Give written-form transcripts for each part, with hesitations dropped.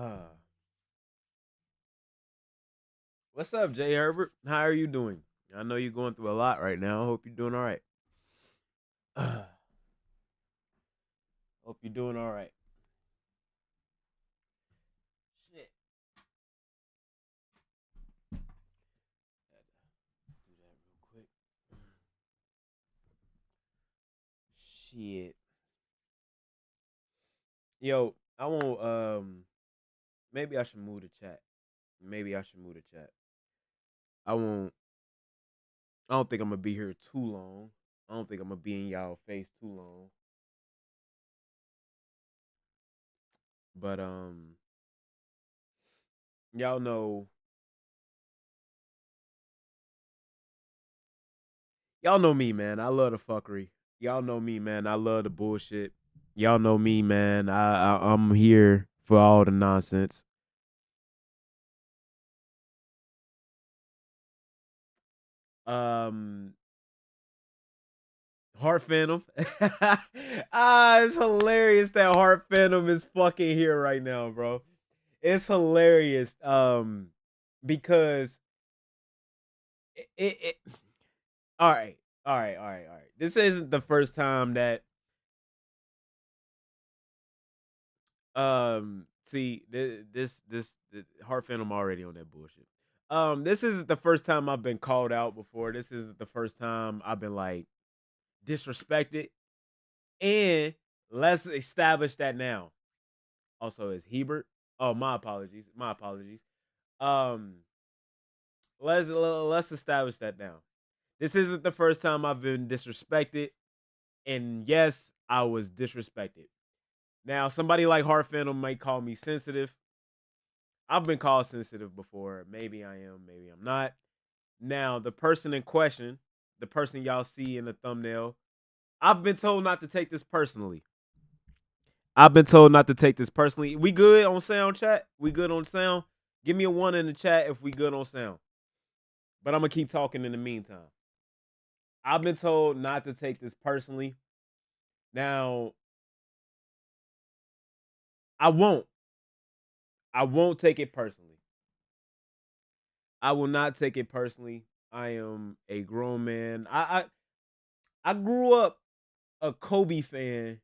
Uh, what's up, Jay Herbert? How are you doing? I know you're going through a lot right now. I hope you're doing all right. Hope you're doing all right. Shit. Had to do that real quick. Shit. Yo, I won't. Maybe I should move the chat. Maybe I should move the chat. I won't. I don't think I'm gonna be here too long. I don't think I'm gonna be in y'all face too long. But y'all know Y'all know me, man. I love the fuckery. Y'all know me, man. I love the bullshit. Y'all know me, man. I'm here for all the nonsense. Um, Heart Phantom. It's hilarious that Heart Phantom is fucking here right now, bro. It's hilarious. Because it all right, all right, all right, all right. This isn't the first time that see this Heart Phantom already on that bullshit. This isn't the first time I've been called out before. This isn't the first time I've been like disrespected. And let's establish that now. Also, is Hebert? Oh, my apologies. My apologies. Um, let's establish that now. This isn't the first time I've been disrespected, and yes, I was disrespected. Now, somebody like Heart Phantom might call me sensitive. I've been called sensitive before. Maybe I am, maybe I'm not. Now, the person in question, the person y'all see in the thumbnail, I've been told not to take this personally. I've been told not to take this personally. We good on sound, chat? We good on sound? Give me a one in the chat if we good on sound. But I'm gonna keep talking in the meantime. I've been told not to take this personally. Now, I won't. I won't take it personally. I will not take it personally. I am a grown man. I grew up a Kobe fan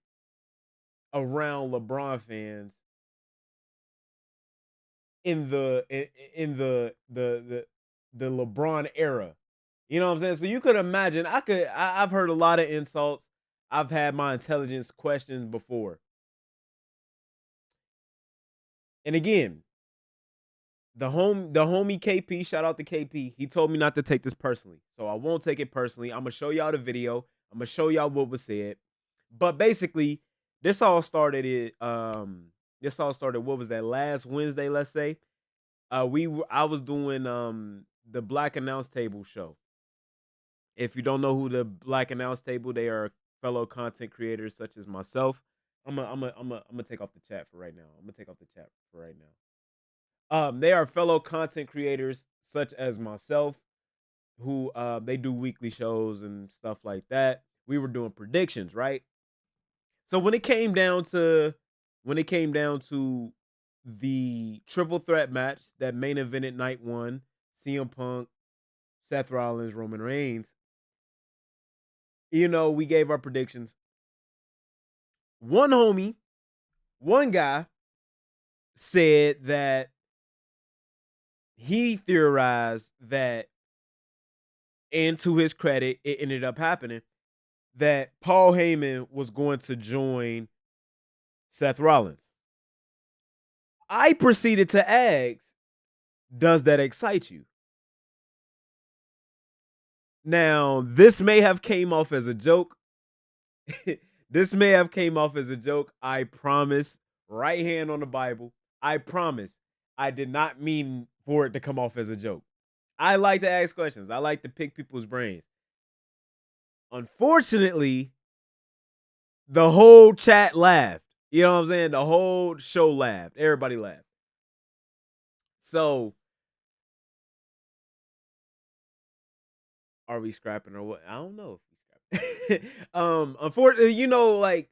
around LeBron fans in the LeBron era. You know what I'm saying? So you could imagine. I've heard a lot of insults. I've had my intelligence questioned before. And again, the homie KP, shout out to KP. He told me not to take this personally. So I won't take it personally. I'm gonna show y'all the video. I'm gonna show y'all what was said. But basically, this all started what was that, last Wednesday, let's say. I was doing the Black Announce Table show. If you don't know who the Black Announce Table, they are fellow content creators such as myself. I'm gonna take off the chat for right now. I'm gonna take off the chat for right now. They are fellow content creators such as myself, who they do weekly shows and stuff like that. We were doing predictions, right? So when it came down to the triple threat match that main evented night one, CM Punk, Seth Rollins, Roman Reigns, we gave our predictions. One homie, one guy said that he theorized that, and to his credit, it ended up happening, that Paul Heyman was going to join Seth Rollins. I proceeded to ask, does that excite you? Now, this may have came off as a joke. This may have came off as a joke. I promise, right hand on the Bible, I promise I did not mean for it to come off as a joke. I like to ask questions. I like to pick people's brains. Unfortunately, the whole chat laughed. You know what I'm saying? The whole show laughed. Everybody laughed. So, are we scrapping or what? I don't know if we scrapping. Unfortunately, like,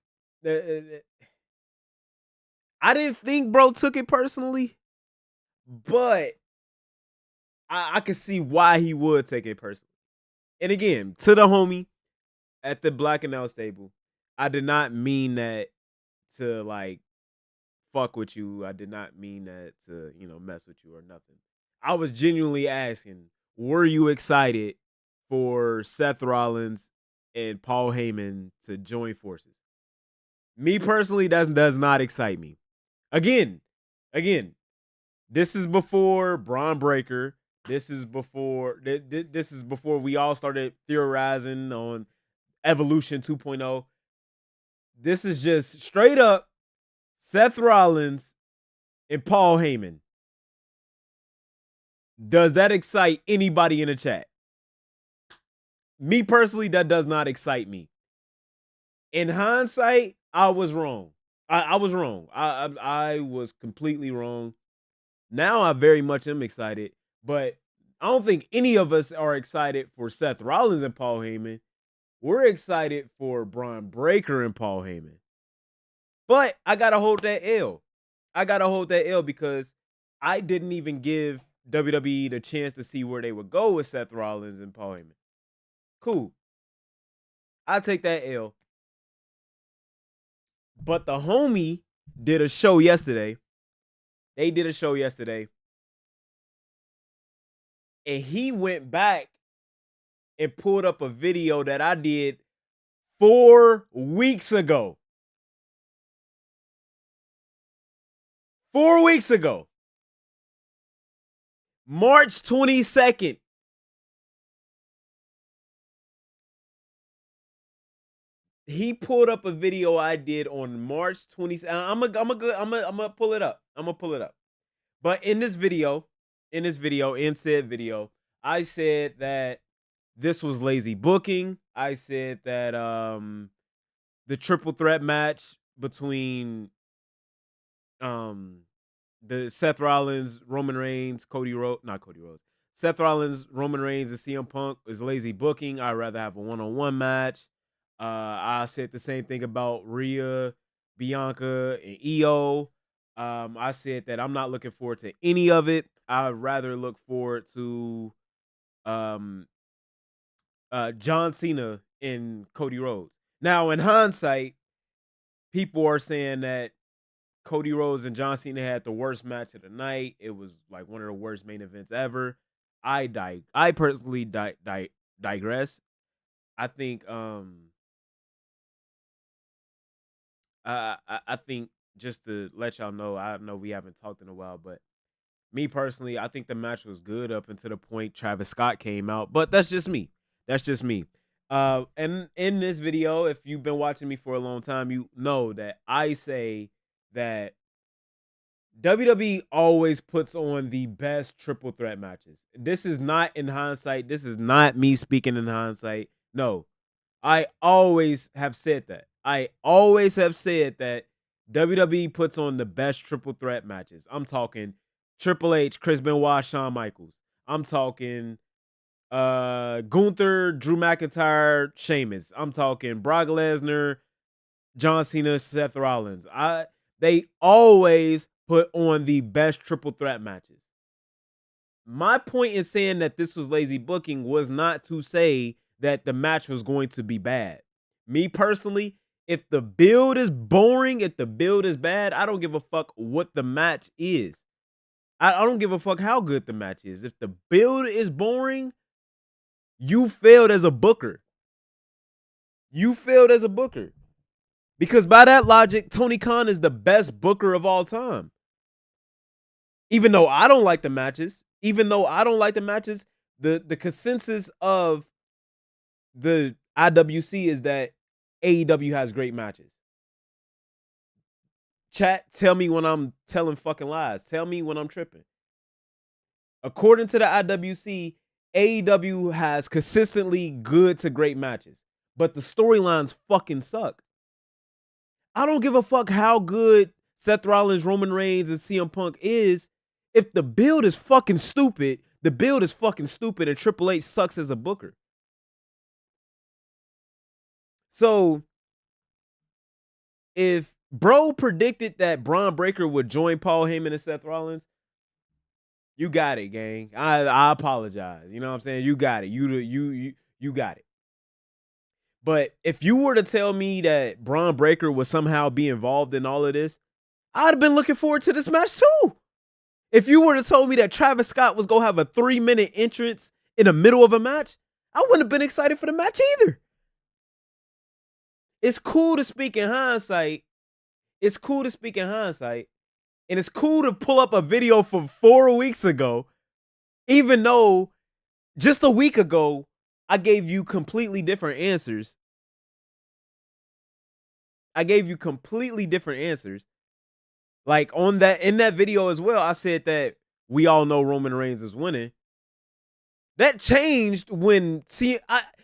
I didn't think bro took it personally, but I could see why he would take it personally. And again, to the homie at the Black and L stable, I did not mean that to like fuck with you. I did not mean that to, mess with you or nothing. I was genuinely asking, were you excited for Seth Rollins and Paul Heyman to join forces? Me personally, that does not excite me. Again, this is before Braun Breaker. This is before this is before we all started theorizing on Evolution 2.0. This is just straight up Seth Rollins and Paul Heyman. Does that excite anybody in the chat? Me personally, that does not excite me. In hindsight, I was wrong. I was wrong. I was completely wrong. Now I very much am excited, but I don't think any of us are excited for Seth Rollins and Paul Heyman. We're excited for Braun Breaker and Paul Heyman. But I gotta hold that L. Because I didn't even give WWE the chance to see where they would go with Seth Rollins and Paul Heyman. Cool. I'll take that L. But the homie did a show yesterday. They did a show yesterday. And he went back and pulled up a video that I did 4 weeks ago. 4 weeks ago. March 22nd. He pulled up a video I did on March 22nd. I'm gonna pull it up. But in said video, I said that this was lazy booking. I said that the triple threat match between the Seth Rollins, Roman Reigns, Seth Rollins, Roman Reigns, and CM Punk is lazy booking. I'd rather have a one-on-one match. I said the same thing about Rhea, Bianca, and Io. I said that I'm not looking forward to any of it. I'd rather look forward to John Cena and Cody Rhodes. Now, in hindsight, people are saying that Cody Rhodes and John Cena had the worst match of the night. It was like one of the worst main events ever. I personally digress. I think I think, just to let y'all know, I know we haven't talked in a while, but me personally, I think the match was good up until the point Travis Scott came out. But that's just me. And in this video, if you've been watching me for a long time, you know that I say that WWE always puts on the best triple threat matches. This is not in hindsight. This is not me speaking in hindsight. No, I always have said that. WWE puts on the best triple threat matches. I'm talking Triple H, Chris Benoit, Shawn Michaels. I'm talking Gunther, Drew McIntyre, Sheamus. I'm talking Brock Lesnar, John Cena, Seth Rollins. They always put on the best triple threat matches. My point in saying that this was lazy booking was not to say that the match was going to be bad. Me personally, if the build is boring, if the build is bad, I don't give a fuck what the match is. I don't give a fuck how good the match is. If the build is boring, you failed as a booker. Because by that logic, Tony Khan is the best booker of all time. Even though I don't like the matches, the consensus of the IWC is that AEW has great matches. Chat, tell me when I'm telling fucking lies. Tell me when I'm tripping. According to the IWC, AEW has consistently good to great matches, but the storylines fucking suck. I don't give a fuck how good Seth Rollins, Roman Reigns, and CM Punk is. If the build is fucking stupid, and Triple H sucks as a booker. So, if Bro predicted that Braun Breaker would join Paul Heyman and Seth Rollins. You got it, gang. I apologize. You know what I'm saying? You got it. You got it. But if you were to tell me that Braun Breaker would somehow be involved in all of this, I'd have been looking forward to this match too. If you were to tell me that Travis Scott was gonna have a 3-minute entrance in the middle of a match, I wouldn't have been excited for the match either. It's cool to speak in hindsight. It's cool to speak in hindsight. And it's cool to pull up a video from 4 weeks ago, even though just a week ago, I gave you completely different answers. Like in that video as well, I said that we all know Roman Reigns is winning. That changed when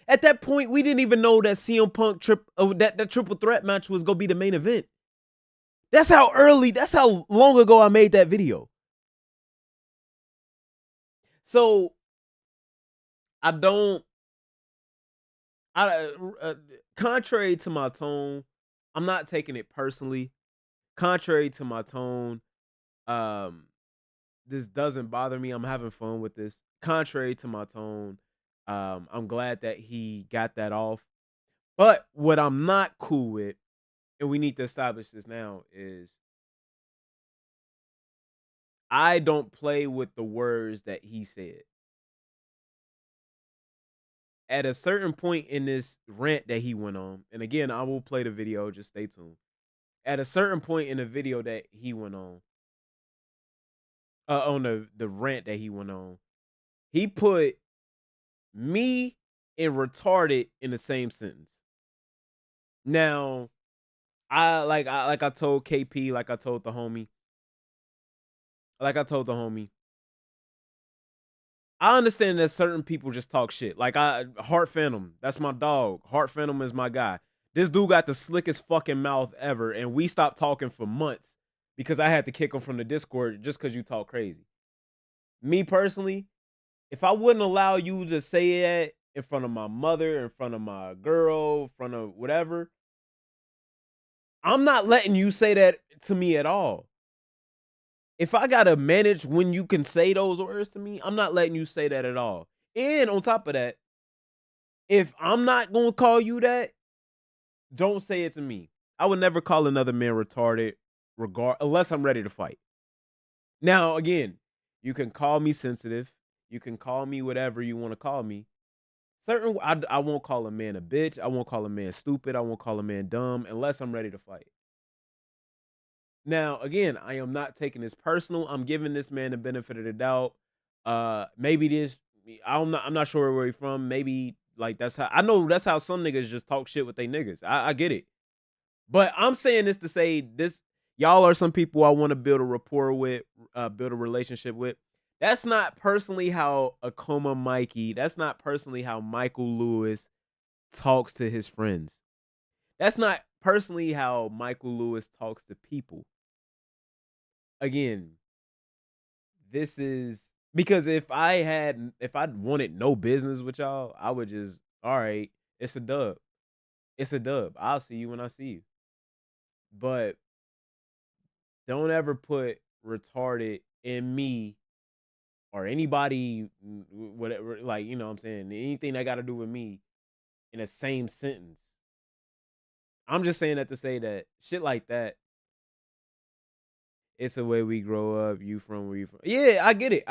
at that point we didn't even know that CM Punk that triple threat match was gonna be the main event. That's how long ago I made that video. So contrary to my tone, I'm not taking it personally. Contrary to my tone, this doesn't bother me. I'm having fun with this. Contrary to my tone, I'm glad that he got that off. But what I'm not cool with, and we need to establish this now, is I don't play with the words that he said. At a certain point in this rant that he went on, and again, I will play the video, just stay tuned. At a certain point in the video that he went on the rant that he went on, he put me and retarded in the same sentence. Now, I told KP, like I told the homie, I understand that certain people just talk shit. Like Heart Phantom, that's my dog. Heart Phantom is my guy. This dude got the slickest fucking mouth ever, and we stopped talking for months because I had to kick him from the Discord just because you talk crazy. Me personally, if I wouldn't allow you to say that in front of my mother, in front of my girl, in front of whatever, I'm not letting you say that to me at all. If I gotta manage when you can say those words to me, I'm not letting you say that at all. And on top of that, if I'm not gonna call you that, don't say it to me. I would never call another man retarded, unless I'm ready to fight. Now, again, you can call me sensitive. You can call me whatever you want to call me. I won't call a man a bitch. I won't call a man stupid. I won't call a man dumb unless I'm ready to fight. Now, again, I am not taking this personal. I'm giving this man the benefit of the doubt. Maybe I'm not sure where he's from. Maybe like that's how some niggas just talk shit with they niggas. I get it. But I'm saying this to say this, y'all are some people I want to build a rapport with, build a relationship with. That's not personally how Akoma Mikey, that's not personally how Michael Lewis talks to his friends. That's not personally how Michael Lewis talks to people. Again, this is because if I wanted no business with y'all, I would just, all right, it's a dub. It's a dub. I'll see you when I see you. But don't ever put retarded in me or anybody, whatever, like, you know what I'm saying? Anything that got to do with me in the same sentence. I'm just saying that to say that shit like that, it's the way we grow up. You from where you from. Yeah, I get it.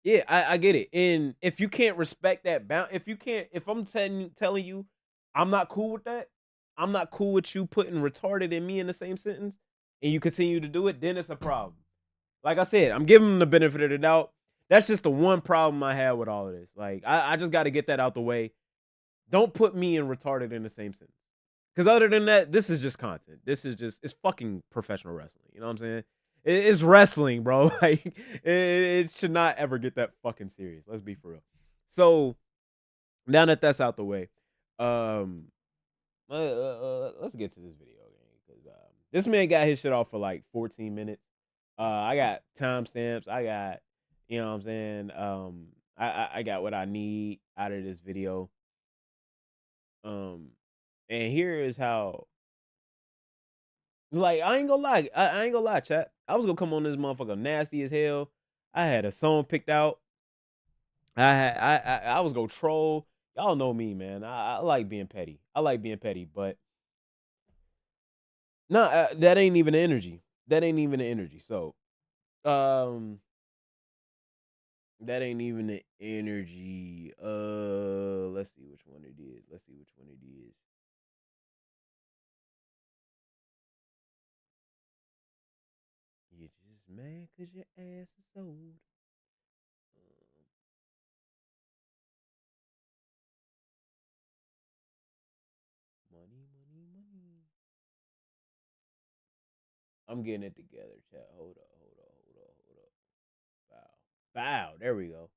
Yeah, I get it. And if you can't respect that if I'm telling you I'm not cool with that, I'm not cool with you putting retarded and me in the same sentence, and you continue to do it, then it's a problem. Like I said, I'm giving them the benefit of the doubt. That's just the one problem I have with all of this. Like, I just got to get that out the way. Don't put me and retarded in the same sentence. Because other than that, this is just content. It's fucking professional wrestling. You know what I'm saying? It's wrestling, bro. Like, it should not ever get that fucking serious. Let's be for real. So, now that that's out the way, let's get to this video game. Because this man got his shit off for like 14 minutes. I got timestamps. I got, you know what I'm saying? I got what I need out of this video. And here is how Like, I ain't gonna lie. I ain't gonna lie, chat. I was gonna come on this motherfucker nasty as hell. I had a song picked out. I was gonna troll. Y'all know me, man. I like being petty. I like being petty, but no, that ain't even the energy. That ain't even the energy. So, um, that ain't even the energy. Let's see which one it is. Let's see which one it is. You just mad cause your ass is old. Money, money, money. I'm getting it together, chat. Hold up, hold up, hold up, hold up. Bow. Bow. There we go.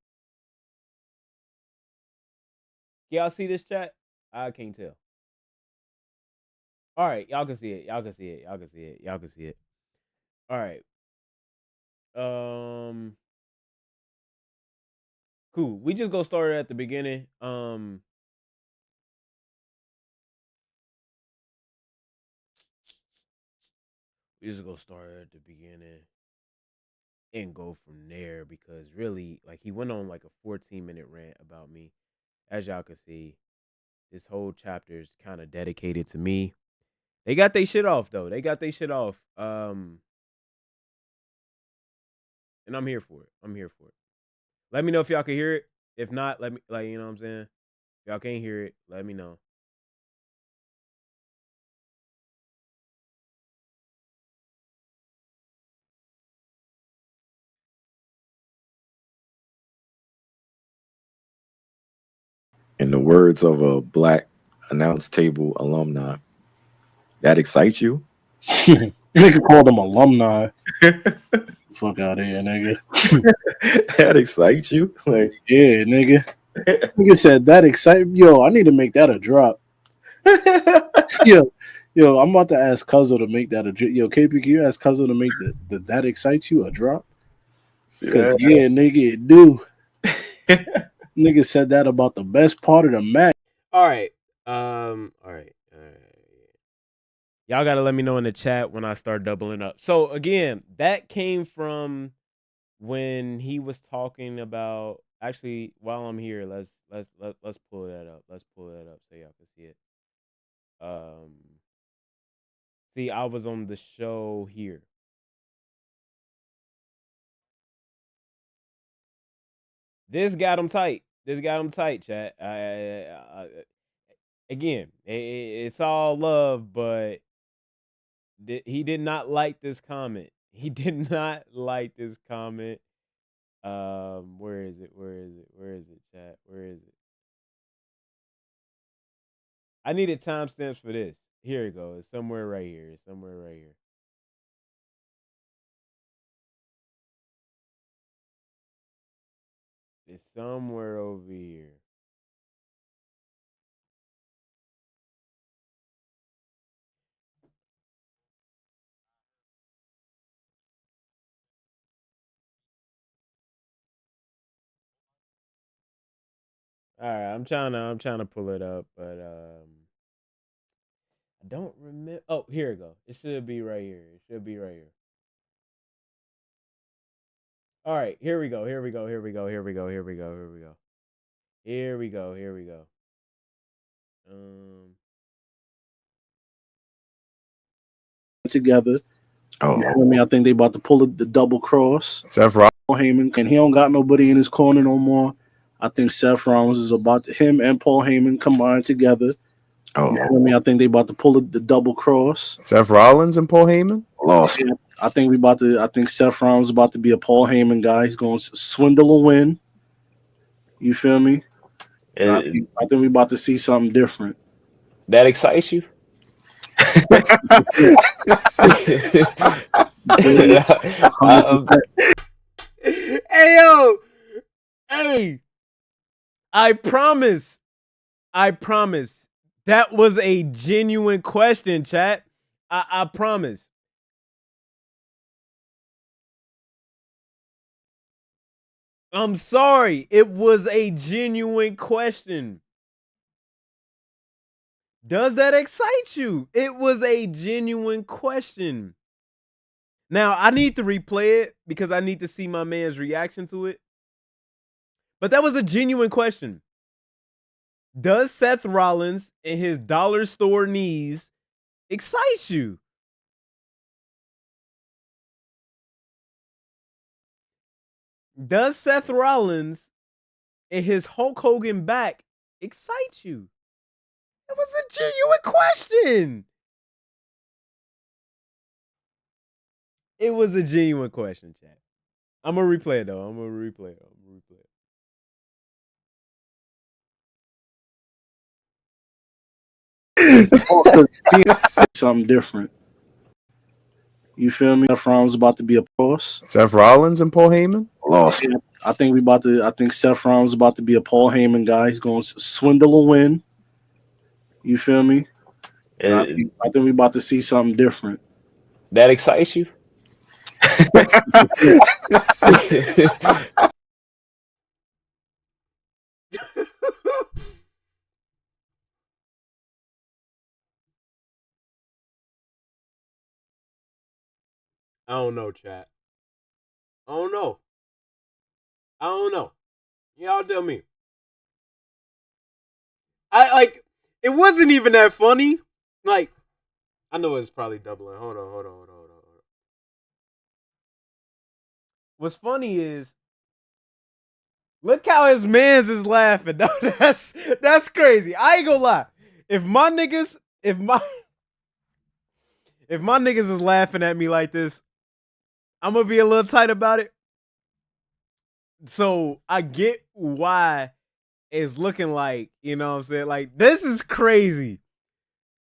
Y'all see this chat? I can't tell. All right, y'all can see it. Y'all can see it. Y'all can see it. Y'all can see it. All right. Um cool. We just go start at the beginning. We just go start at the beginning and go from there because really, like, he went on like a 14-minute rant about me. As y'all can see, this whole chapter is kind of dedicated to me. They got their shit off though. They got their shit off. And I'm here for it. I'm here for it. Let me know if y'all can hear it. If not, let me, like, you know what I'm saying? If y'all can't hear it, let me know. In the words of a black announce table alumni, that excites you? Nigga called them alumni. Fuck out of here, nigga. That excites you? Like, Yeah, nigga. Nigga said that excite. Yo, I need to make that a drop. Yo, I'm about to ask Cuzzo to make that a drop. Yo, KP, can you ask Cuzzo to make the that excites you a drop? Cause yeah, nigga, it do. Nigga said that about the best part of the match. All right. All right. Y'all gotta let me know in the chat when I start doubling up. So again, that came from when he was talking about. Actually, while I'm here, let's pull that up. Let's pull that up so y'all can see it. See, I was on the show here. This got him tight. This got him tight, chat. Again, it's all love, but he did not like this comment. He did not like this comment. Where is it? Where is it? Where is it, chat? Where is it? I needed timestamps for this. Here it goes. It's somewhere right here. It's somewhere right here. It's somewhere over here. All right, I'm trying to pull it up, but I don't remember. Oh, here it go. It should be right here. It should be right here. All right, here we go. Here we go. Here we go. Here we go. Here we go. Here we go. Here we go. Here we go. Together. oh, You know what I mean? I think they about to pull the double cross. Seth Rollins. Paul Heyman, and he don't got nobody in his corner no more. I think Seth Rollins is about to, him and Paul Heyman combined together. Oh, You know what I mean? I think they about to pull the double cross. Seth Rollins and Paul Heyman lost. Yeah, I think Seth Rollins is about to be a Paul Heyman guy. He's going to swindle a win. You feel me? I think we about to see something different. That excites you? Hey yo, hey! I promise, that was a genuine question, chat. I promise. I'm sorry, it was a genuine question. Does that excite you? It was a genuine question. Now, I need to replay it because I need to see my man's reaction to it. But that was a genuine question. Does Seth Rollins and his dollar store knees excite you? Does Seth Rollins and his Hulk Hogan back excite you? It was a genuine question. It was a genuine question, chat. I'm gonna replay it though. I'm gonna replay it. Something different. You feel me? Seth Rollins about to be a boss. Seth Rollins and Paul Heyman? Lost. Yeah, I think Seth Rollins about to be a Paul Heyman guy. He's going to swindle a win. You feel me? And I think we about to see something different. That excites you? I don't know, chat. I don't know. Y'all tell me. It wasn't even that funny. Like, I know it's probably doubling. Hold on. What's funny is, look how his mans is laughing. That's crazy. I ain't gonna lie. If my niggas is laughing at me like this, I'm gonna be a little tight about it. So I get why it's looking like, you know what I'm saying? Like, this is crazy.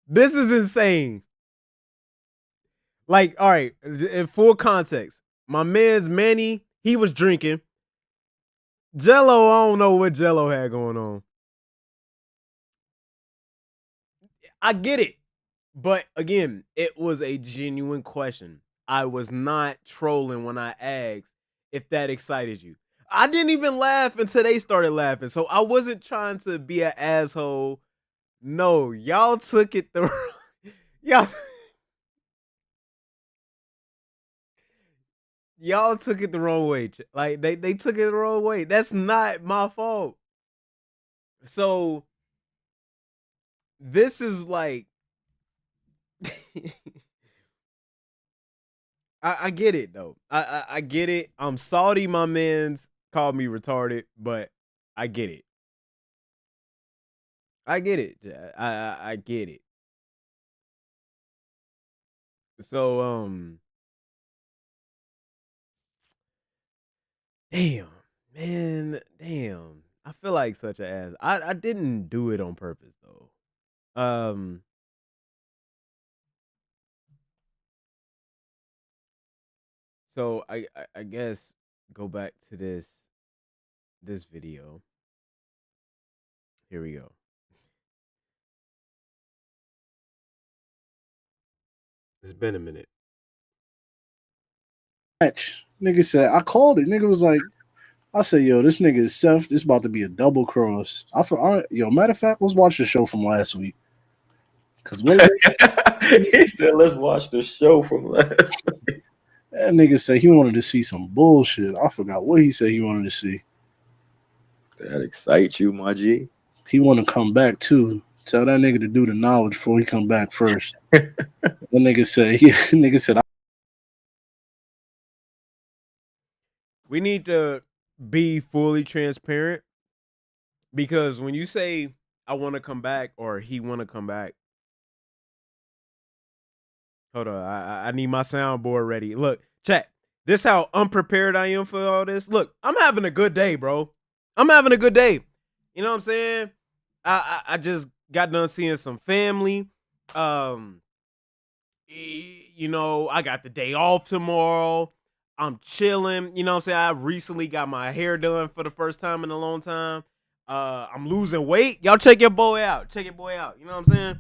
This is insane. Like, all right, in full context, my man's Manny, he was drinking. Jello, I don't know what Jello had going on. I get it. But again, it was a genuine question. I was not trolling when I asked if that excited you. I didn't even laugh until they started laughing. So I wasn't trying to be an asshole. No, y'all took it the y'all took it the wrong way. Like they took it the wrong way. That's not my fault. So this is like I get it though. I get it. I'm salty my man's called me retarded, but I get it. I get it. I get it. So damn, man, damn. I feel like such an ass. I didn't do it on purpose though. So I guess go back to this video. Here we go. It's been a minute. Nigga said, I called it. Nigga was like, I said, yo, this nigga is Seth. This about to be a double cross. Matter of fact, let's watch the show from last week. Cause He said, let's watch the show from last week. That nigga said he wanted to see some bullshit. I forgot what he said he wanted to see. That excites you, my G? He want to come back too. Tell that nigga to do the knowledge before he come back first. That nigga said, we need to be fully transparent, because when you say I want to come back or he want to come back, hold on, I need my soundboard ready. Look, chat, this how unprepared I am for all this. Look, I'm having a good day, bro. I'm having a good day. You know what I'm saying? I just got done seeing some family. You know, I got the day off tomorrow. I'm chilling. You know what I'm saying? I recently got my hair done for the first time in a long time. I'm losing weight. Y'all check your boy out. Check your boy out. You know what I'm saying?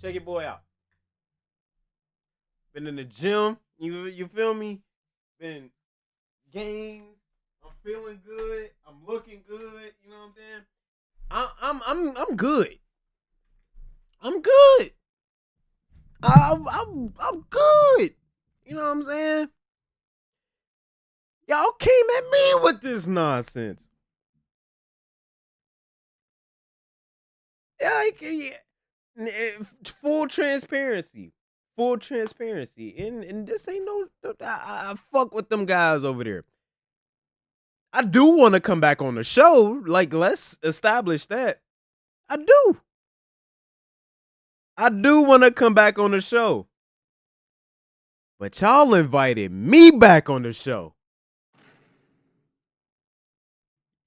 Check your boy out. Been in the gym. You feel me? Been games. I'm feeling good. I'm looking good. You know what I'm saying? I'm good. I'm good. I'm good. You know what I'm saying? Y'all came at me with this nonsense. Yeah, full transparency. Full transparency. And this ain't I fuck with them guys over there. I do want to come back on the show. Like, let's establish that. I do. I do want to come back on the show. But y'all invited me back on the show.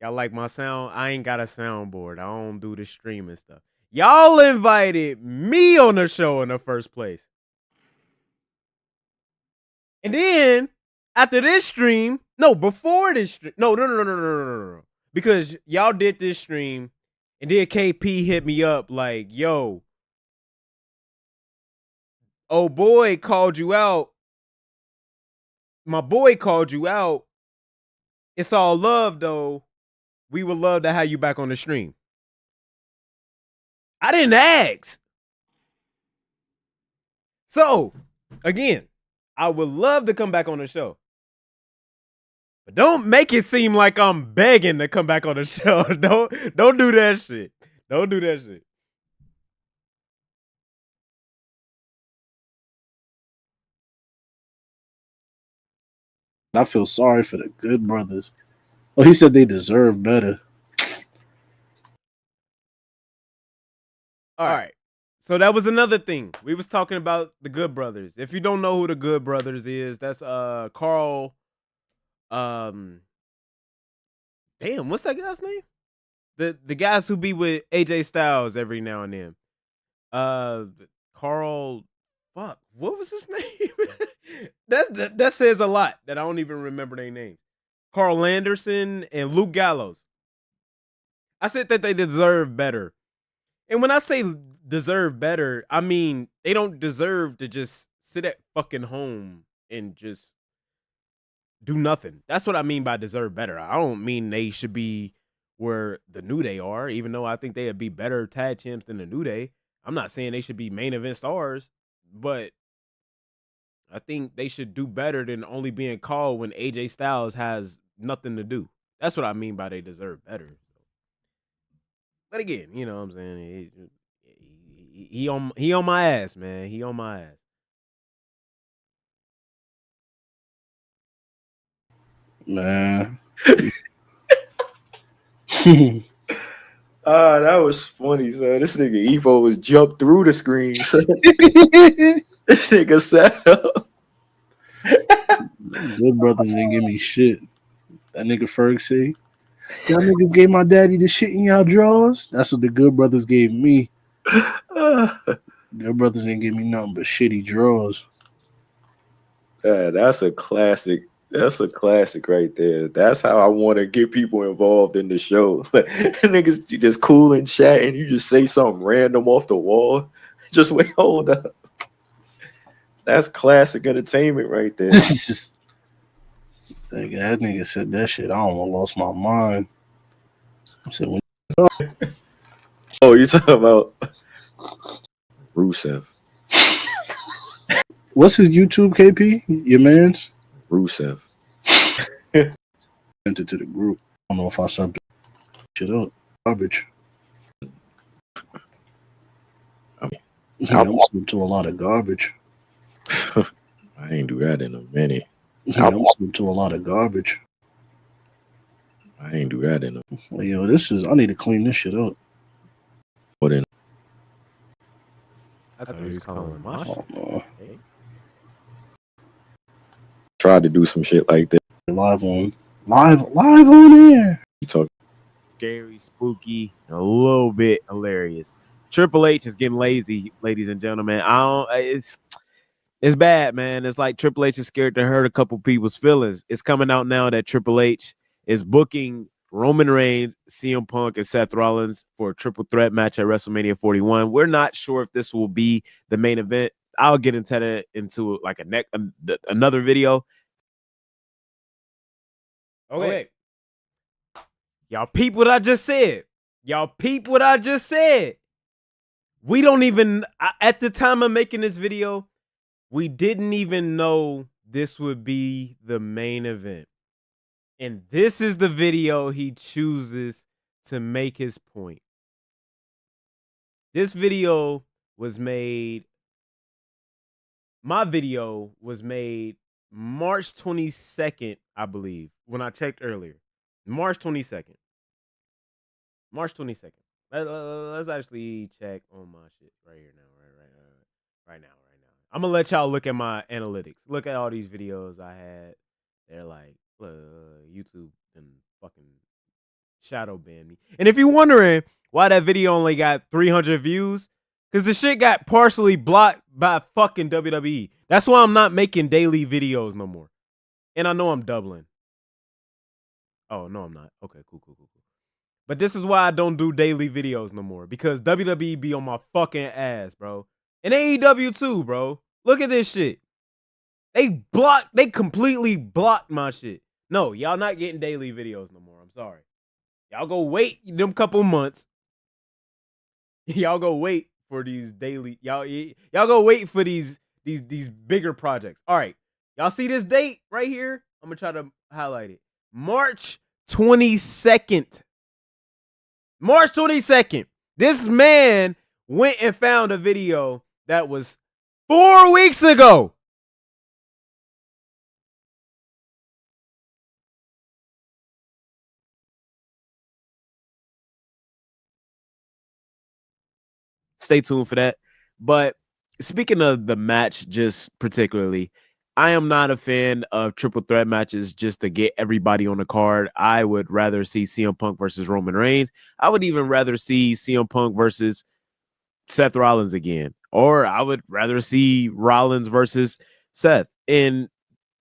Y'all like my sound? I ain't got a soundboard. I don't do the streaming stuff. Y'all invited me on the show in the first place. And then after this stream, before this stream, no. Because y'all did this stream and then KP hit me up like, yo, oh boy called you out. My boy called you out. It's all love though. We would love to have you back on the stream. I didn't ask. So, again, I would love to come back on the show. But don't make it seem like I'm begging to come back on the show. Don't do that shit. Don't do that shit. I feel sorry for the Good Brothers. Oh, he said they deserve better. All right. So that was another thing. We was talking about the Good Brothers. If you don't know who the Good Brothers is, that's Carl. Damn, what's that guy's name? The guys who be with AJ Styles every now and then. Carl. Fuck, what was his name? that says a lot that I don't even remember their names. Carl Anderson and Luke Gallows. I said that they deserve better. And when I say deserve better, I mean they don't deserve to just sit at fucking home and just do nothing. That's what I mean by deserve better. I don't mean they should be where the New Day are, even though I think they would be better tag champs than the New Day. I'm not saying they should be main event stars, but I think they should do better than only being called when AJ Styles has nothing to do. That's what I mean by they deserve better. But again, you know what I'm saying? He on my ass, man. He on my ass. Man. That was funny, son. This nigga Evo was jumped through the screen. This nigga sat up. Good Brothers ain't give me shit. That nigga Ferg say, y'all niggas gave my daddy the shit in y'all drawers. That's what the Good Brothers gave me. Good Brothers ain't give me nothing but shitty drawers. That's a classic. That's a classic right there. That's how I want to get people involved in the show. Like, niggas, you just cool and chatting. You just say something random off the wall. Just wait, hold up. That's classic entertainment right there. That nigga said that shit. I almost lost my mind. I said, Oh, you talking about Rusev? What's his YouTube, KP? Your man's? Rusev. Sent it to the group. I don't know if I subbed shit up. Garbage. I'm subbed to a lot of garbage. I ain't do that in a minute. I'm subbed to a lot of garbage. I ain't do that in a. Well, yo, I need to clean this shit up. What in? I thought he was calling my shit. Oh, no. Okay. Tried to do some shit like that. Live on air. You talk. Scary, spooky, a little bit hilarious. Triple H is getting lazy, ladies and gentlemen. It's bad, man. It's like Triple H is scared to hurt a couple people's feelings. It's coming out now that Triple H is booking Roman Reigns, CM Punk, and Seth Rollins for a triple threat match at WrestleMania 41. We're not sure if this will be the main event. I'll get into like another video. Okay. Y'all peep what I just said. We don't even, at the time of making this video, we didn't even know this would be the main event. And this is the video he chooses to make his point. This video was made, my video was made March 22nd, I believe, when I checked earlier. March 22nd. March 22nd. Let's actually check on my shit right here now. Right now. I'm gonna let y'all look at my analytics. Look at all these videos I had. They're like, YouTube and fucking shadow banned me. And if you're wondering why that video only got 300 views, because the shit got partially blocked by fucking WWE. That's why I'm not making daily videos no more. And I know I'm doubling. Oh, no, I'm not. Okay, cool. But this is why I don't do daily videos no more. Because WWE be on my fucking ass, bro. And AEW too, bro. Look at this shit. They completely blocked my shit. No, y'all not getting daily videos no more. I'm sorry. Y'all go wait them couple months. Y'all go wait for these daily. Y'all go wait for these bigger projects. All right. Y'all see this date right here? I'm gonna try to highlight it. March 22nd. March 22nd. This man went and found a video that was 4 weeks ago. Stay tuned for that. But speaking of the match, just particularly, I am not a fan of triple threat matches just to get everybody on the card. I would rather see CM Punk versus Roman Reigns. I would even rather see CM Punk versus Seth Rollins again. Or I would rather see Rollins versus Seth. And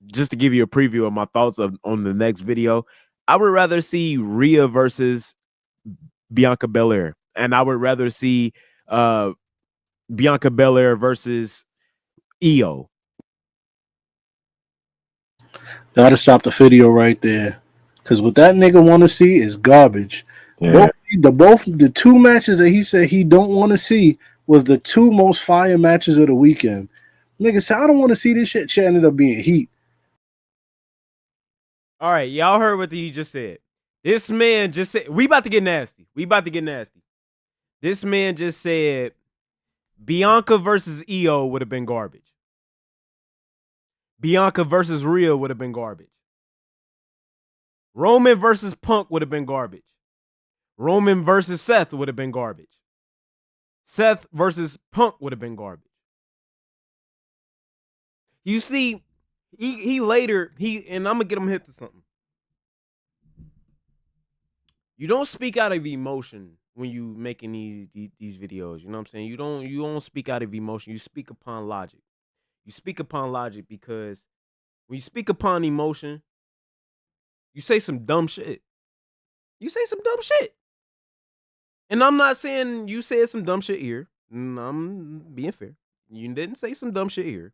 just to give you a preview of my thoughts on the next video, I would rather see Rhea versus Bianca Belair. And I would rather see Bianca Belair versus Io. Gotta stop the video right there. Because what that nigga want to see is garbage. Yeah. The two matches that he said he don't want to see was the two most fire matches of the weekend. Nigga said, I don't want to see this shit. Shit ended up being heat. All right, y'all heard what he just said. This man just said, we about to get nasty. This man just said Bianca versus Io would have been garbage. Bianca versus Rhea would have been garbage. Roman versus Punk would have been garbage. Roman versus Seth would have been garbage. Seth versus Punk would have been garbage. You see, he later, and I'm going to get him hip to something. You don't speak out of emotion when you making these videos. You know what I'm saying? You don't speak out of emotion. You speak upon logic. You speak upon logic because when you speak upon emotion, you say some dumb shit. And I'm not saying you said some dumb shit here. I'm being fair. You didn't say some dumb shit here.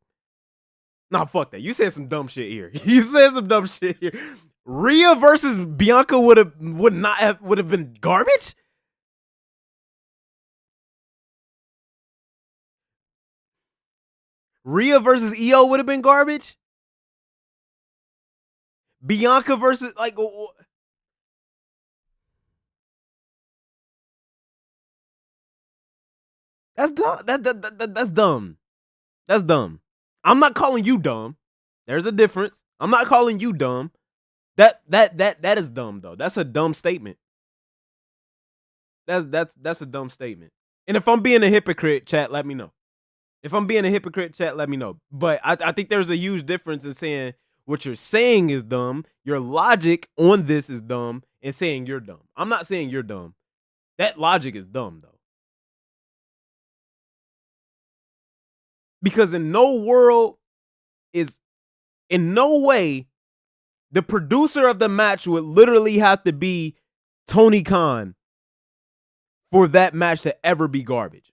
Nah, fuck that. You said some dumb shit here. Rhea versus Bianca would have been garbage. Rhea versus Io would have been garbage. Bianca versus that's dumb. That's dumb. That's dumb. I'm not calling you dumb. There's a difference. I'm not calling you dumb. That is dumb though. That's a dumb statement. That's a dumb statement. And if I'm being a hypocrite, chat, let me know. But I think there's a huge difference in saying what you're saying is dumb, your logic on this is dumb, and saying you're dumb. I'm not saying you're dumb. That logic is dumb though. Because in no way, the producer of the match would literally have to be Tony Khan for that match to ever be garbage.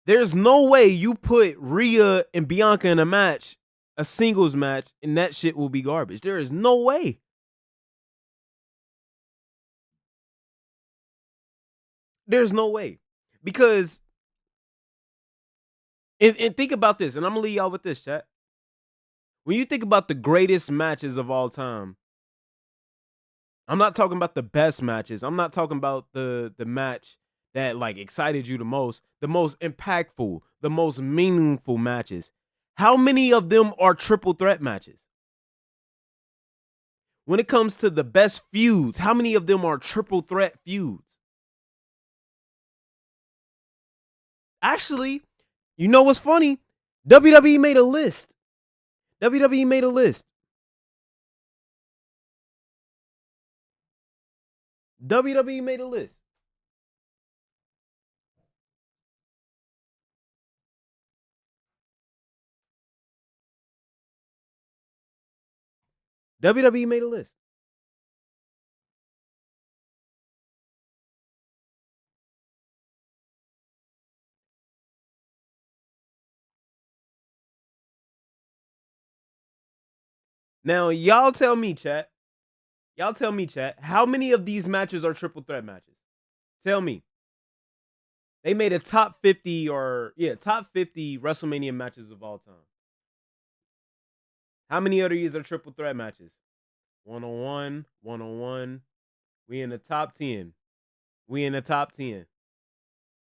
There's no way you put Rhea and Bianca in a match, a singles match, and that shit will be garbage. There is no way. There's no way. Because, and think about this, and I'm going to leave y'all with this, chat. When you think about the greatest matches of all time, I'm not talking about the best matches. I'm not talking about the match that like excited you the most impactful, the most meaningful matches. How many of them are triple threat matches? When it comes to the best feuds, how many of them are triple threat feuds? Actually, you know what's funny? WWE made a list. WWE made a list. WWE made a list. WWE made a list. Now, y'all tell me, chat. Y'all tell me, chat. How many of these matches are triple threat matches? Tell me. They made a top 50 top 50 WrestleMania matches of all time. How many of these are triple threat matches? 1-on-1, 1-on-1. We in the top 10. We in the top 10.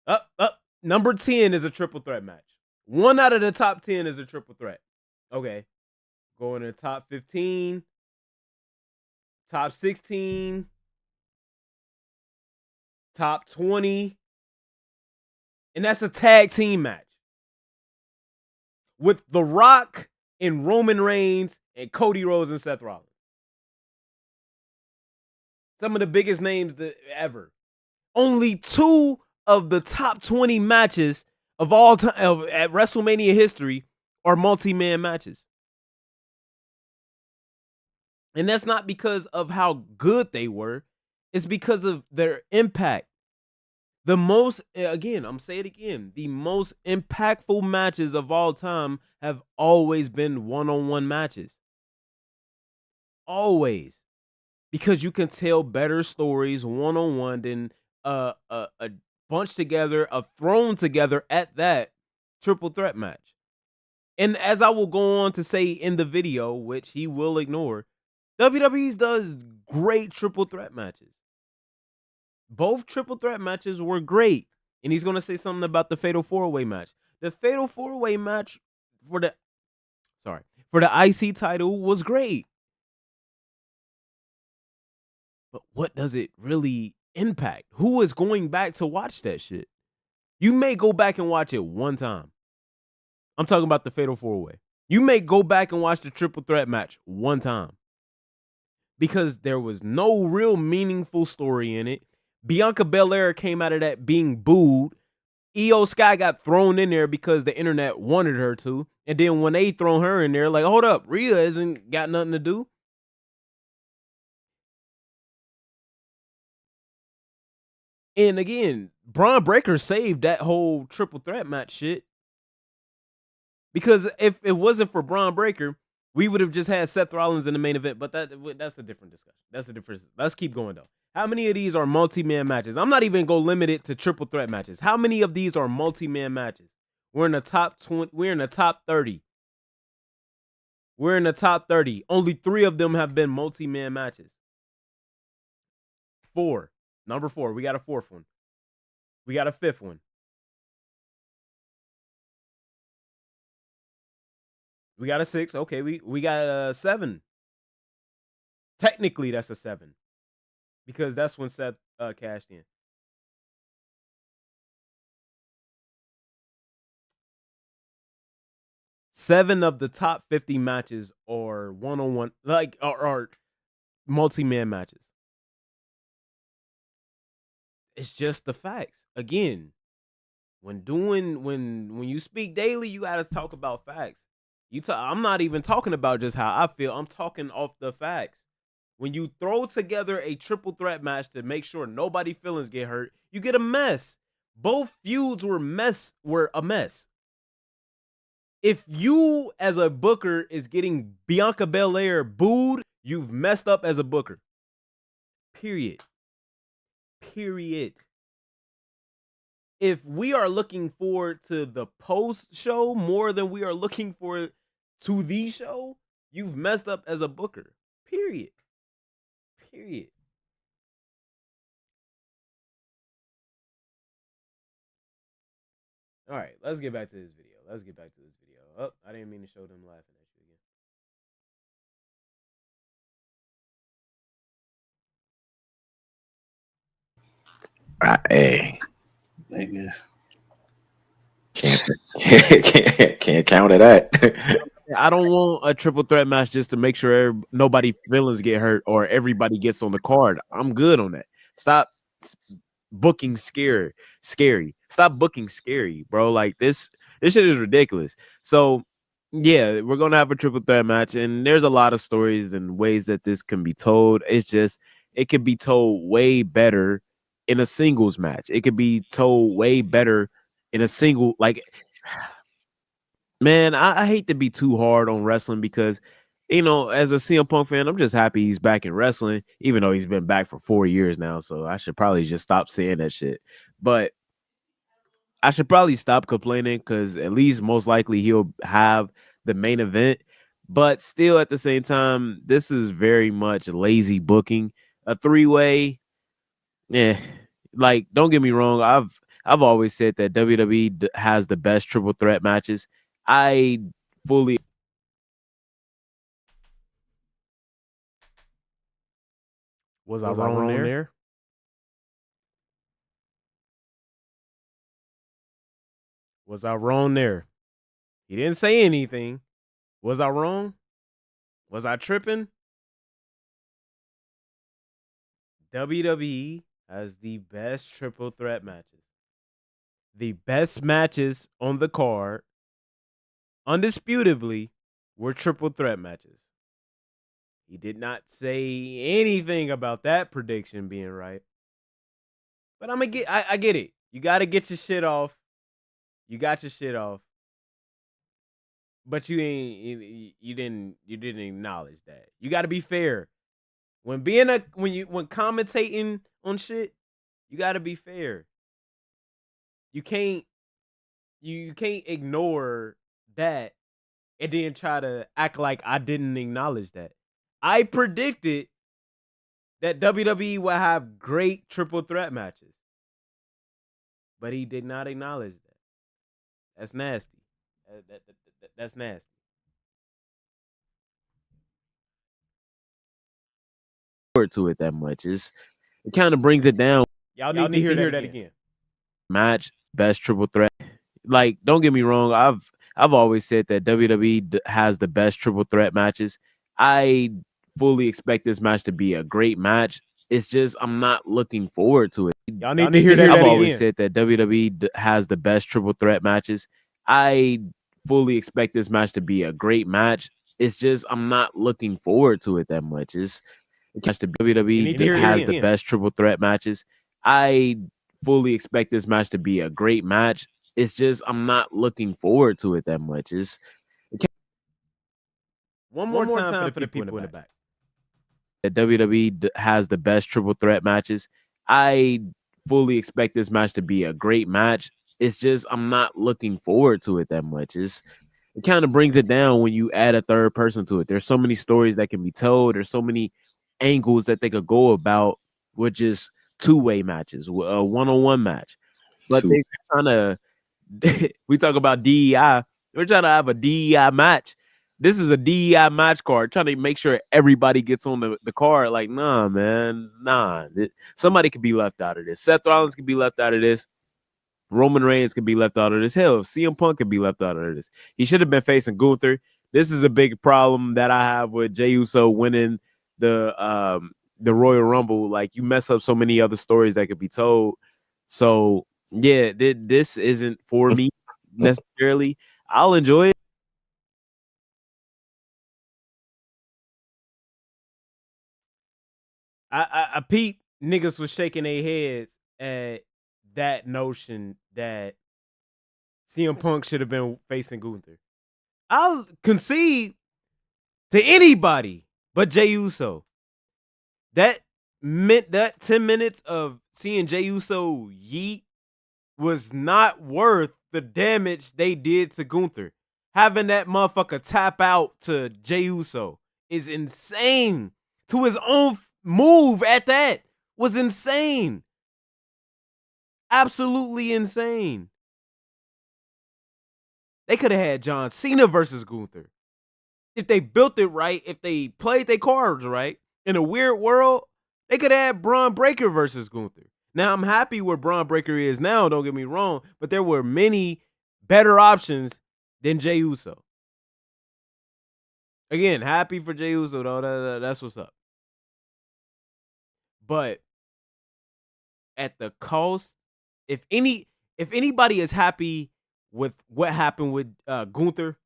Up. Number 10 is a triple threat match. 1 out of the top 10 is a triple threat. Okay. Going to the top 15. Top 16. Top 20. And that's a tag team match. With The Rock and Roman Reigns and Cody Rhodes and Seth Rollins. Some of the biggest names ever. Only 2 of the top 20 matches of all time at WrestleMania history are multi-man matches. And that's not because of how good they were. It's because of their impact. The most, again, I'm saying it again, the most impactful matches of all time have always been one-on-one matches. Always. Because you can tell better stories one-on-one than a bunch together, a thrown together at that triple threat match. And as I will go on to say in the video, which he will ignore, WWE does great triple threat matches. Both triple threat matches were great. And he's going to say something about the Fatal 4-Way match. The Fatal 4-Way match for the IC title was great. But what does it really impact? Who is going back to watch that shit? You may go back and watch it one time. I'm talking about the Fatal 4-Way. You may go back and watch the triple threat match one time. Because there was no real meaningful story in it. Bianca Belair came out of that being booed. Io Sky got thrown in there because the internet wanted her to. And then when they thrown her in there, like, hold up, Rhea hasn't got nothing to do. And again, Braun Breaker saved that whole triple threat match shit. Because if it wasn't for Braun Breaker, we would have just had Seth Rollins in the main event. But that's a different discussion. That's a different. Let's keep going though. How many of these are multi-man matches? I'm not even going to limit it to triple threat matches. How many of these are multi-man matches? We're in the top 20. We're in the top 30. We're in the top 30. Only 3 of them have been multi-man matches. 4. Number 4. We got a 4th one. We got a 5th one. We got a 6. Okay, we got a 7. Technically, that's a 7. Because that's when Seth cashed in. Seven of the top 50 matches are one-on-one, like are multi-man matches. It's just the facts. Again, when you speak daily, you gotta talk about facts. I'm not even talking about just how I feel. I'm talking off the facts. When you throw together a triple threat match to make sure nobody feelings get hurt, you get a mess. Both feuds were a mess. If you as a booker is getting Bianca Belair booed, you've messed up as a booker. Period. if we are looking forward to the post show more than we are looking forward to the show, you've messed up as a booker. Period. Period. All right, let's get back to this video. Oh, I didn't mean to show them laughing at you again. Hey, Nigga. can't counter that. I don't want a triple threat match just to make sure nobody feelings get hurt or everybody gets on the card. I'm good on that. Stop booking scary. Stop booking scary, bro. Like this shit is ridiculous. So yeah, we're gonna have a triple threat match, and there's a lot of stories and ways that this can be told. It's just it could be told way better in a singles match. It could be told way better in a single like man, I hate to be too hard on wrestling because, you know, as a CM Punk fan, I'm just happy he's back in wrestling, even though he's been back for 4 years now. So I should probably just stop saying that shit. But I should probably stop complaining because at least most likely he'll have the main event. But still, at the same time, this is very much lazy booking. A 3-way, yeah. Like, don't get me wrong. I've always said that WWE has the best triple threat matches. I fully was I wrong there? Was I wrong there? He didn't say anything. Was I wrong? Was I tripping? WWE has the best triple threat matches. The best matches on the card, undisputably, were triple threat matches. He did not say anything about that prediction being right. But I get it. You gotta get your shit off. You got your shit off. But you didn't acknowledge that. You gotta be fair. When commentating on shit, you gotta be fair. You can't ignore that and then try to act like I didn't acknowledge that. I predicted that WWE will have great triple threat matches. But he did not acknowledge that. That's nasty. That's nasty. To it that much is it kind of brings it down. Y'all need to hear that again. Match best triple threat. Like, don't get me wrong. I've always said that WWE has the best triple threat matches. I fully expect this match to be a great match. It's just I'm not looking forward to it. Y'all need to hear that again. I've always said that WWE has the best triple threat matches. I fully expect this match to be a great match. It's just I'm not looking forward to it that much. It's to WWE has the best triple threat matches. I fully expect this match to be a great match. It's just I'm not looking forward to it that much. One more time for the people in the back. That WWE has the best triple threat matches. I fully expect this match to be a great match. It's just I'm not looking forward to it that much. It kind of brings it down when you add a third person to it. There's so many stories that can be told. There's so many angles that they could go about with just 2-way matches, a one-on-one match. But they trying to we talk about DEI. We're trying to have a DEI match. This is a DEI match card, trying to make sure everybody gets on the card. Like, nah, man, nah. Somebody could be left out of this. Seth Rollins could be left out of this. Roman Reigns could be left out of this. Hell, CM Punk could be left out of this. He should have been facing Gunther. This is a big problem that I have with Jey Uso winning the Royal Rumble. Like, you mess up so many other stories that could be told. So yeah, this isn't for me necessarily. I'll enjoy it. I peep niggas was shaking their heads at that notion that CM Punk should have been facing Gunther. I'll concede to anybody but Jey Uso. That meant that 10 minutes of seeing Jey Uso yeet was not worth the damage they did to Gunther. Having that motherfucker tap out to Jey Uso is insane. To his own move at that was insane. Absolutely insane. They could have had John Cena versus Gunther. If they built it right, if they played their cards right, in a weird world, they could have had Braun Breaker versus Gunther. Now, I'm happy where Braun Breaker is now, don't get me wrong, but there were many better options than Jey Uso. Again, happy for Jey Uso, though. That's what's up. But at the cost, if anybody is happy with what happened with Gunther,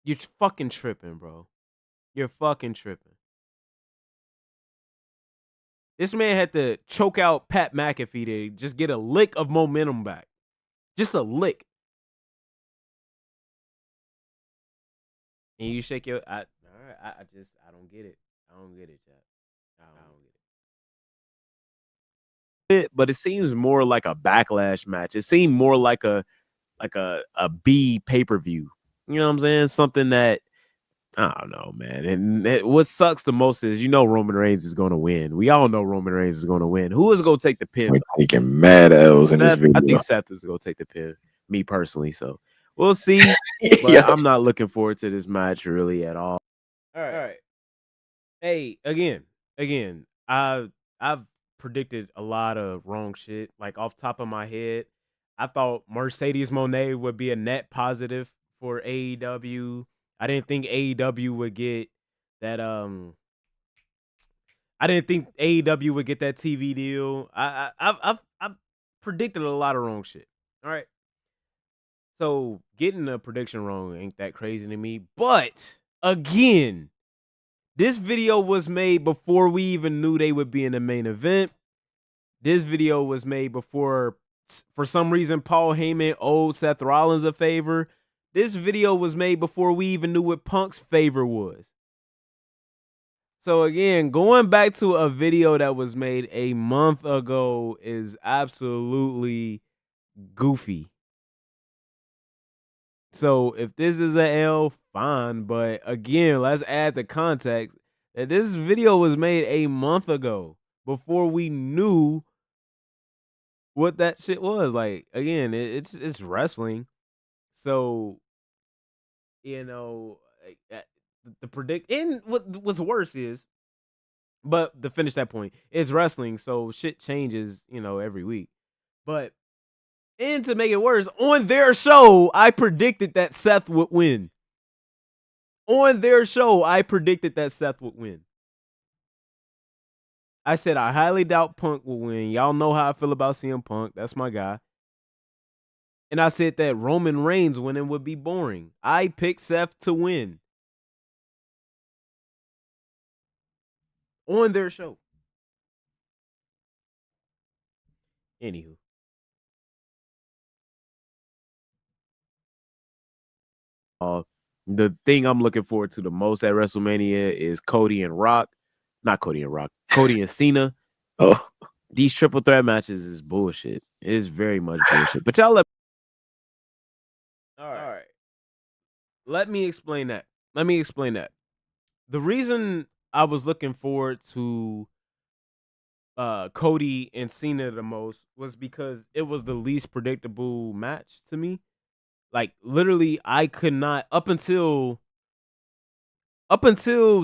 you're fucking tripping, bro. You're fucking tripping. This man had to choke out Pat McAfee to just get a lick of momentum back. Just a lick. And you shake your... I don't get it. I don't get it, chat. I don't get it. But it seems more like a backlash match. It seemed more like a B pay-per-view. You know what I'm saying? Something that... I don't know, man. And what sucks the most is, Roman Reigns is going to win. We all know Roman Reigns is going to win. Who is going to take the pin? We're taking mad L's in this video. I think Seth is going to take the pin, me personally. So we'll see. But I'm not looking forward to this match really at all. All right. Hey, again, I've predicted a lot of wrong shit. Like off top of my head, I thought Mercedes Moné would be a net positive for AEW. I didn't think AEW would get that. I didn't think AEW would get that TV deal. I've predicted a lot of wrong shit. All right. So getting a prediction wrong ain't that crazy to me. But again, this video was made before we even knew they would be in the main event. This video was made before, for some reason, Paul Heyman owed Seth Rollins a favor. This video was made before we even knew what Punk's favor was. So again, going back to a video that was made a month ago is absolutely goofy. So if this is an L, fine. But again, let's add the context that this video was made a month ago before we knew what that shit was. Like, again, it's wrestling. So, the predict, and what's worse is, but to finish that point, it's wrestling, so shit changes, every week. But, and to make it worse, on their show, I predicted that Seth would win. On their show, I predicted that Seth would win. I said I highly doubt Punk will win. Y'all know how I feel about CM Punk. That's my guy. And I said that Roman Reigns winning would be boring. I picked Seth to win. On their show. Anywho. The thing I'm looking forward to the most at WrestleMania is Cody and Rock. Not Cody and Rock. Cody and Cena. Oh. These triple threat matches is bullshit. It is very much bullshit. But y'all All right. Let me explain that. The reason I was looking forward to Cody and Cena the most was because it was the least predictable match to me. Like, literally, I could not, up until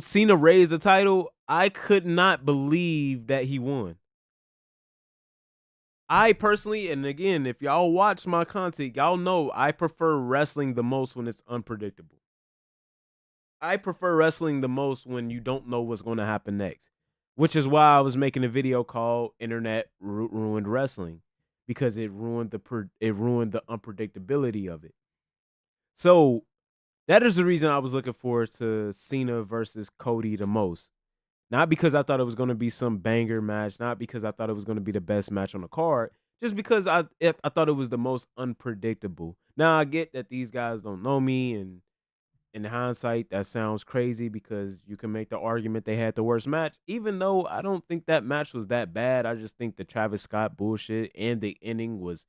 Cena raised the title, I could not believe that he won. I personally, and again, if y'all watch my content, y'all know I prefer wrestling the most when it's unpredictable. I prefer wrestling the most when you don't know what's going to happen next, which is why I was making a video called "Internet Ruined Wrestling," because it ruined the unpredictability of it. So that is the reason I was looking forward to Cena versus Cody the most. Not because I thought it was going to be some banger match, not because I thought it was going to be the best match on the card, just because I thought it was the most unpredictable. Now I get that these guys don't know me, and in hindsight, that sounds crazy because you can make the argument they had the worst match, even though I don't think that match was that bad. I just think the Travis Scott bullshit and the ending was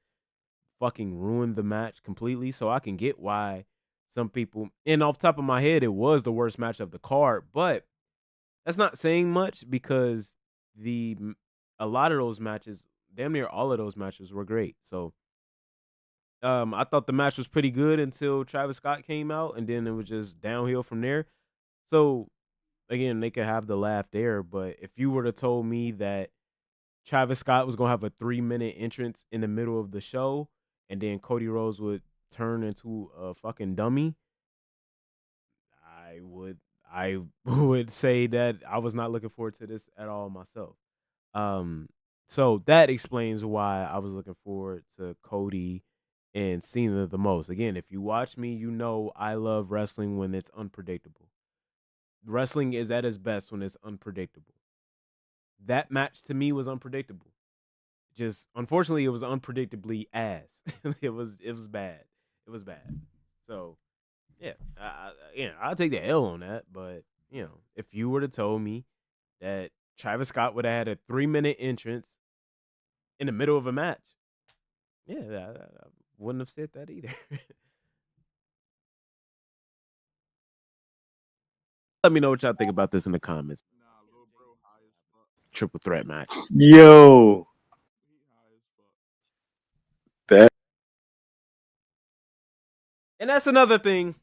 fucking ruined the match completely. So I can get why some people, and off the top of my head, it was the worst match of the card, but that's not saying much because the a lot of those matches, damn near all of those matches were great. So I thought the match was pretty good until Travis Scott came out, and then it was just downhill from there. So again, they could have the laugh there, but if you were to told me that Travis Scott was gonna have a 3-minute entrance in the middle of the show, and then Cody Rhodes would turn into a fucking dummy, I would say that I was not looking forward to this at all myself. So that explains why I was looking forward to Cody and Cena the most. Again, if you watch me, you know I love wrestling when it's unpredictable. Wrestling is at its best when it's unpredictable. That match to me was unpredictable. Just unfortunately, it was unpredictably ass. it was bad. It was bad. So yeah, I'll take the L on that. But if you were to told me that Travis Scott would have had a 3-minute entrance in the middle of a match, yeah, I wouldn't have said that either. Let me know what y'all think about this in the comments. Triple threat match. Yo, that And that's another thing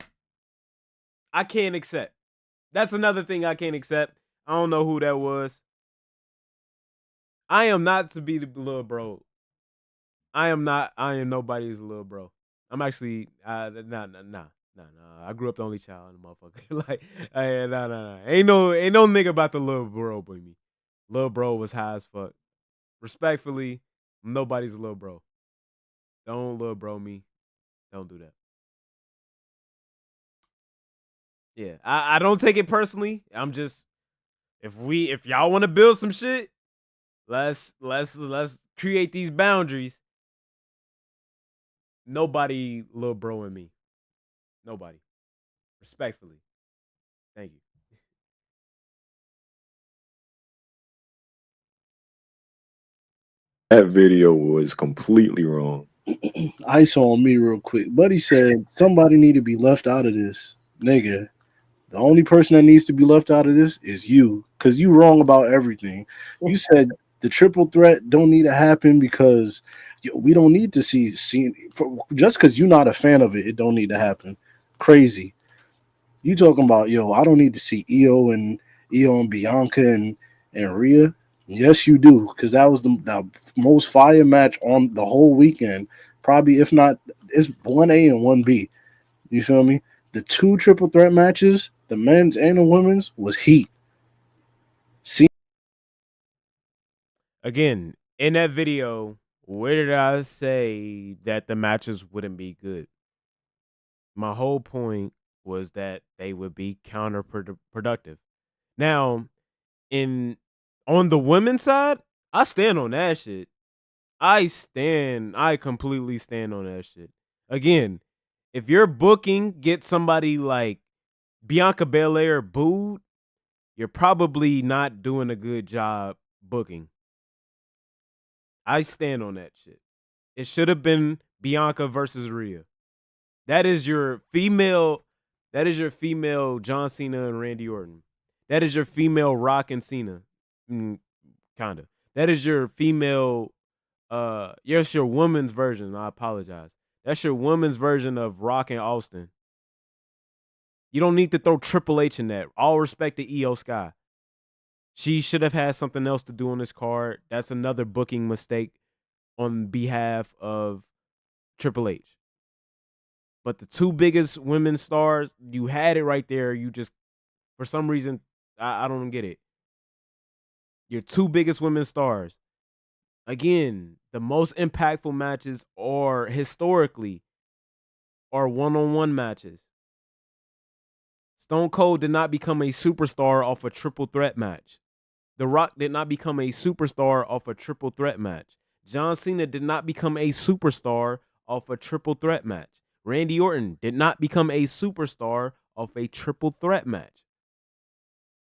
I can't accept. That's another thing I can't accept. I don't know who that was. I am not to be the little bro. I am not. I am nobody's little bro. I'm actually nah. I grew up the only child, motherfucker. Like, nah. Ain't no nigga about the little bro boy me. Little bro was high as fuck. Respectfully, nobody's a little bro. Don't little bro me. Don't do that. Yeah, I don't take it personally. I'm just if y'all want to build some shit, let's create these boundaries. Nobody little bro in me. Nobody. Respectfully. Thank you. video was completely wrong. Ice on me real quick. Buddy said somebody need to be left out of this. Nigga, the only person that needs to be left out of this is you. Cause you wrong about everything. You said the triple threat don't need to happen because we don't need to see just because you're not a fan of it, it don't need to happen. Crazy. You talking about I don't need to see Io and Bianca and Rhea. Yes, you do, because that was the most fire match on the whole weekend. Probably, if not, it's 1A and 1B. You feel me? The two triple threat matches, the men's and the women's, was heat. See, Again, in that video, where did I say that the matches wouldn't be good? My whole point was that they would be counterproductive. Now, on the women's side, I stand on that shit. I completely stand on that shit. Again, if you're booking, get somebody like Bianca Belair booed, you're probably not doing a good job booking. I stand on that shit. It should have been Bianca versus Rhea. That is your female John Cena and Randy Orton. That is your female Rock and Cena. Kinda. That is your female yes, your woman's version. I apologize. That's your woman's version of Rock and Austin. You don't need to throw Triple H in that. All respect to Io Sky. She should have had something else to do on this card. That's another booking mistake on behalf of Triple H. But the two biggest women's stars, you had it right there. You just, for some reason, I don't get it. Your two biggest women's stars. Again, the most impactful matches are historically are one-on-one matches. Stone Cold did not become a superstar off a triple threat match. The Rock did not become a superstar off a triple threat match. John Cena did not become a superstar off a triple threat match. Randy Orton did not become a superstar off a triple threat match.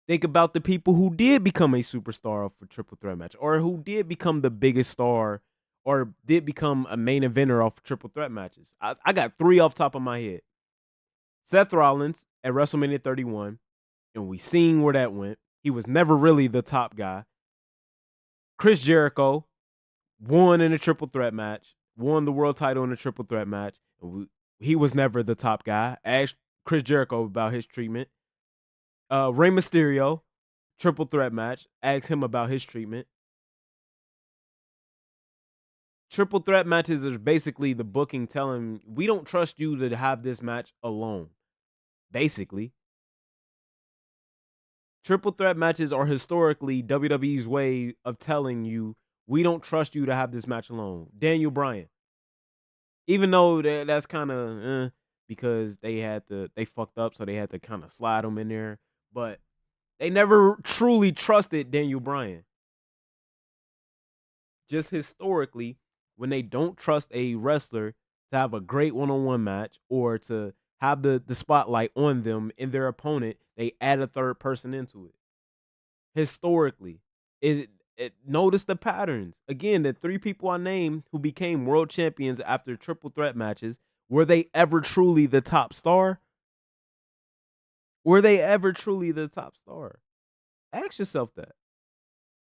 Think about the people who did become a superstar off a triple threat match, or who did become the biggest star, or did become a main eventer off triple threat matches. I got 3 off top of my head. Seth Rollins at WrestleMania 31, and we seen where that went. He was never really the top guy. Chris Jericho won in a triple threat match, won the world title in a triple threat match. He was never the top guy. Asked Chris Jericho about his treatment. Rey Mysterio, triple threat match. Asked him about his treatment. Triple threat matches is basically the booking telling, we don't trust you to have this match alone. Basically. Triple threat matches are historically WWE's way of telling you, we don't trust you to have this match alone. Daniel Bryan. Even though that's kind of because they fucked up, so they had to kind of slide him in there. But they never truly trusted Daniel Bryan. Just historically, when they don't trust a wrestler to have a great one-on-one match or to have the spotlight on them and their opponent, they add a third person into it. Historically, notice the patterns. Again, the 3 people I named who became world champions after triple threat matches, were they ever truly the top star? Were they ever truly the top star? Ask yourself that.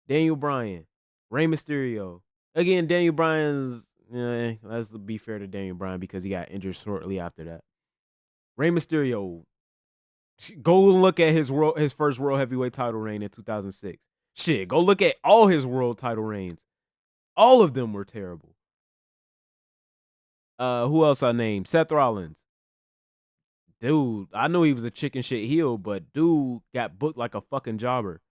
Daniel Bryan, Rey Mysterio. Again, Daniel Bryan's, let's be fair to Daniel Bryan because he got injured shortly after that. Rey Mysterio, go look at his first world heavyweight title reign in 2006. Shit, go look at all his world title reigns. All of them were terrible. Who else I named? Seth Rollins. Dude, I know he was a chicken shit heel, but dude got booked like a fucking jobber.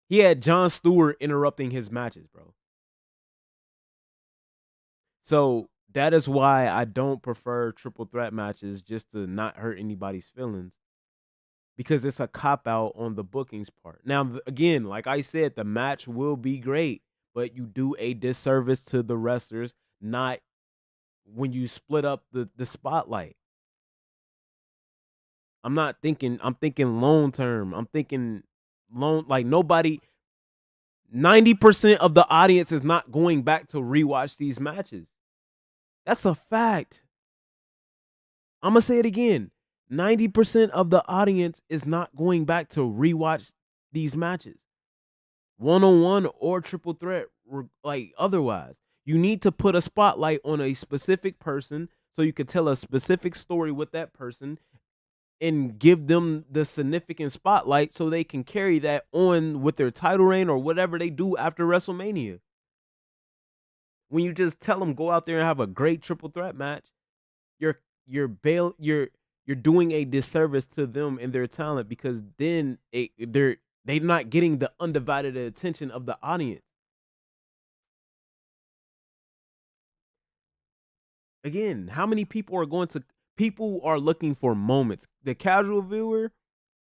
He had Jon Stewart interrupting his matches, bro. So that is why I don't prefer triple threat matches, just to not hurt anybody's feelings. Because it's a cop-out on the bookings part. Now, again, like I said, the match will be great, but you do a disservice to the wrestlers, not when you split up the spotlight. I'm thinking long term. I'm thinking like nobody, 90% of the audience is not going back to rewatch these matches. That's a fact. I'm going to say it again. 90% of the audience is not going back to rewatch these matches. One-on-one or triple threat, like otherwise. You need to put a spotlight on a specific person so you can tell a specific story with that person and give them the significant spotlight so they can carry that on with their title reign or whatever they do after WrestleMania. When you just tell them go out there and have a great triple threat match, you're doing a disservice to them and their talent, because then they're not getting the undivided attention of the audience. Again, how many people are looking for moments? The casual viewer,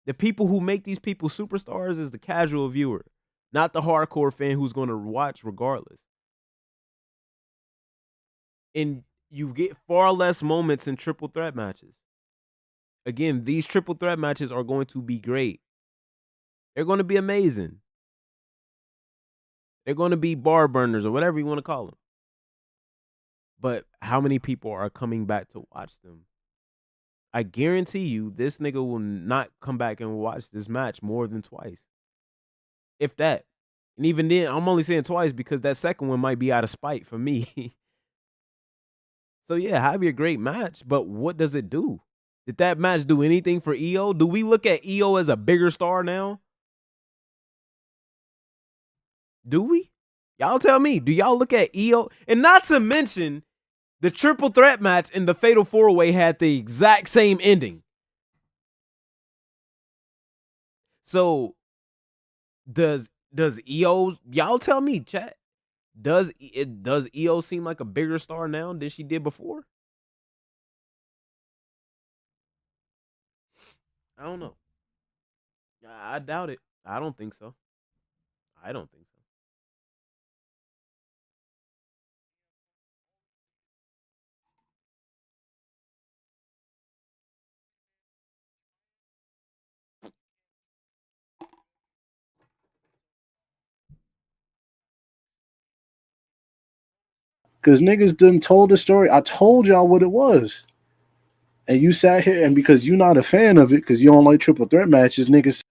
the people who make these people superstars is the casual viewer, not the hardcore fan who's going to watch regardless. And you get far less moments in triple threat matches. Again, these triple threat matches are going to be great. They're going to be amazing. They're going to be bar burners or whatever you want to call them. But how many people are coming back to watch them? I guarantee you this nigga will not come back and watch this match more than twice. If that. And even then, I'm only saying twice because that second one might be out of spite for me. So yeah, have your great match, but what does it do? Did that match do anything for EO? Do we look at EO as a bigger star now? Do we? Y'all tell me. Do y'all look at EO? And not to mention, the triple threat match and the Fatal 4-Way had the exact same ending. So does EO, y'all tell me, chat, does EO seem like a bigger star now than she did before? I don't know. I doubt it. I don't think so. I don't think so. Because niggas done told the story. I told y'all what it was. And you sat here, and because you're not a fan of it, because you don't like triple threat matches, niggas.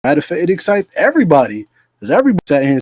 Matter of fact, it excites everybody. Because everybody sat here